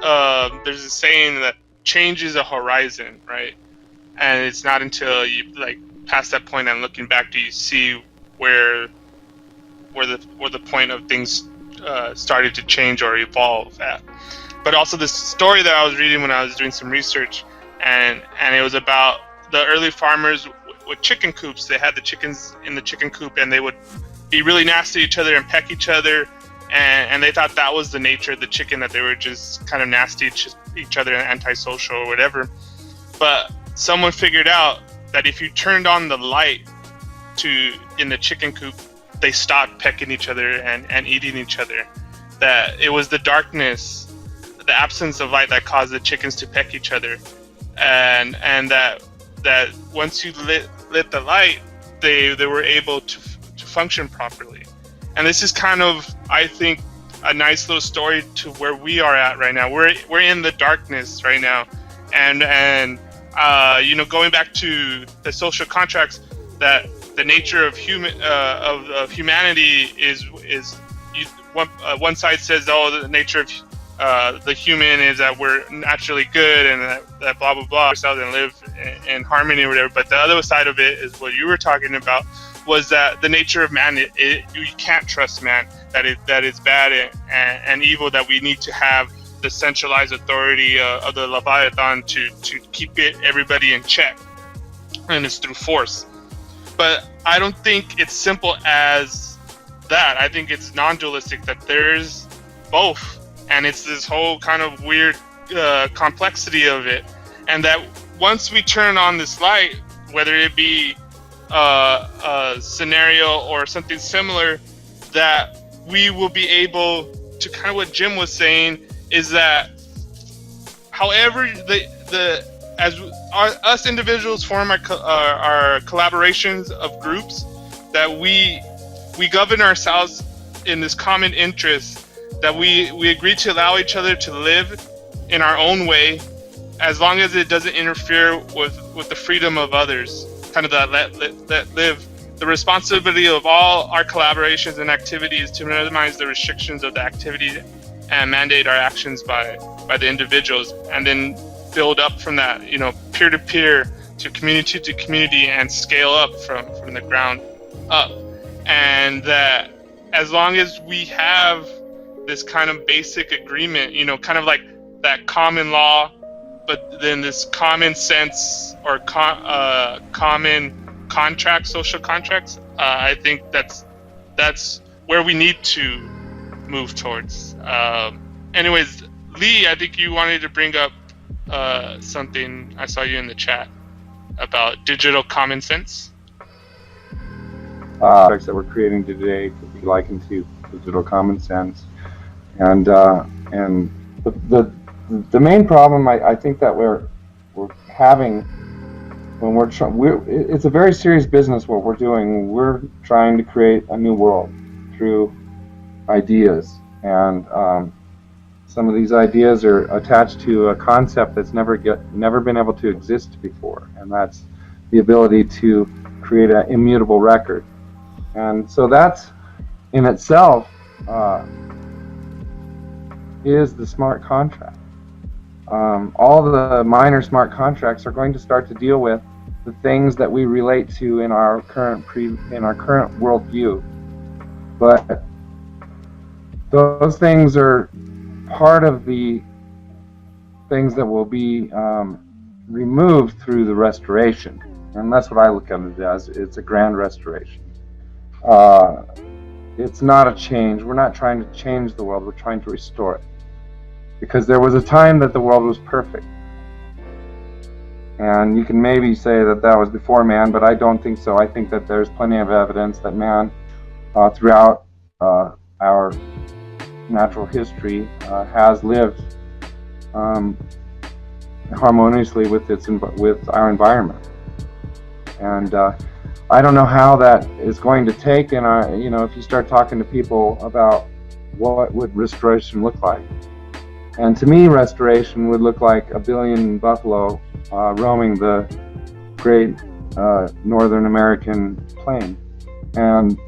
there's a saying that change is a horizon, right? And it's not until you like pass that point and looking back do you see where the point of things started to change or evolve at. But also this story that I was reading when I was doing some research, and it was about the early farmers with chicken coops. They had the chickens in the chicken coop, and they would be really nasty to each other and peck each other, and they thought that was the nature of the chicken, that they were just kind of nasty to each other and antisocial or whatever. But someone figured out that if you turned on the light in the chicken coop, they stopped pecking each other and eating each other. That it was the darkness, the absence of light, that caused the chickens to peck each other, and that once you lit the light, they were able to function properly. And this is kind of, I think, a nice little story to where we are at right now. We're in the darkness right now, and going back to the social contracts, that the nature of humanity is one side says, oh, the nature of the human is that we're naturally good and that blah blah blah, and live in harmony or whatever. But the other side of it is what you were talking about, was that the nature of man, you can't trust man, that it's bad and evil, that we need to have the centralized authority of the Leviathan to keep everybody in check, and it's through force. But I don't think it's simple as that. I think it's non-dualistic, that there's both, and it's this whole kind of weird complexity of it, and that once we turn on this light, whether it be a scenario or something similar, that we will be able to, kind of what Jim was saying, is that however us individuals form our collaborations of groups, that we govern ourselves in this common interest, that we agree to allow each other to live in our own way, as long as it doesn't interfere with the freedom of others. Kind of that let live. The responsibility of all our collaborations and activities to minimize the restrictions of the activity and mandate our actions by the individuals, and then build up from that, peer to peer to community, and scale up from the ground up. And that as long as we have this kind of basic agreement, kind of like that common law, but then this common sense or common contract, social contracts, I think that's where we need to move towards. Anyways, Lee, I think you wanted to bring up something. I saw you in the chat about digital common sense. That we're creating today could be likened to digital common sense, and the main problem I think that we're having when it's a very serious business what we're doing. We're trying to create a new world through ideas, and some of these ideas are attached to a concept that's never been able to exist before, and that's the ability to create an immutable record. And so that's in itself is the smart contract. All the minor smart contracts are going to start to deal with the things that we relate to in our current worldview, but those things are part of the things that will be removed through the restoration, and that's what I look at it as. It's a grand restoration. It's not a change. We're not trying to change the world. We're trying to restore it, because there was a time that the world was perfect, and you can maybe say that was before man, but I don't think so. I think that there's plenty of evidence that man throughout our natural history has lived harmoniously with our environment, and I don't know how that is going to take. And if you start talking to people about what would restoration look like, and to me, restoration would look like 1 billion buffalo roaming the great northern American plain, and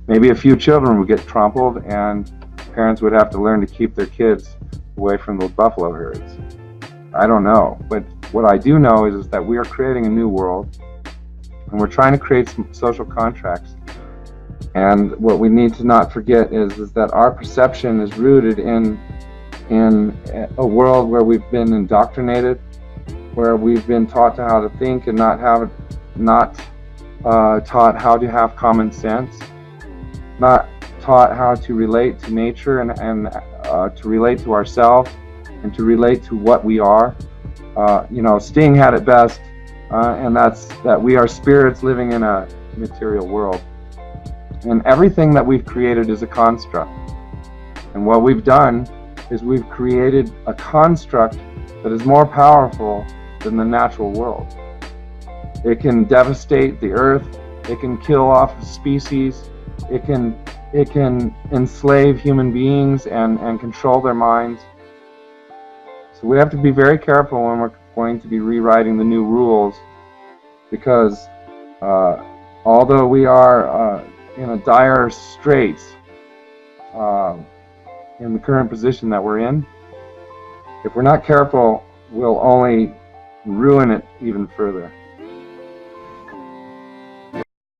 maybe a few children would get trampled, and parents would have to learn to keep their kids away from the buffalo herds. I don't know, but what I do know is that we are creating a new world, and we're trying to create some social contracts. And what we need to not forget is that our perception is rooted in a world where we've been indoctrinated, where we've been taught how to think and not taught how to have common sense, not taught how to relate to nature and to relate to ourselves and to relate to what we are. Sting had it best, and that's that we are spirits living in a material world. And everything that we've created is a construct. And what we've done is we've created a construct that is more powerful than the natural world. It can devastate the earth, it can kill off species, it can enslave human beings and control their minds. So we have to be very careful when we're going to be rewriting the new rules, because although we are in a dire straits in the current position that we're in, if we're not careful, we'll only ruin it even further.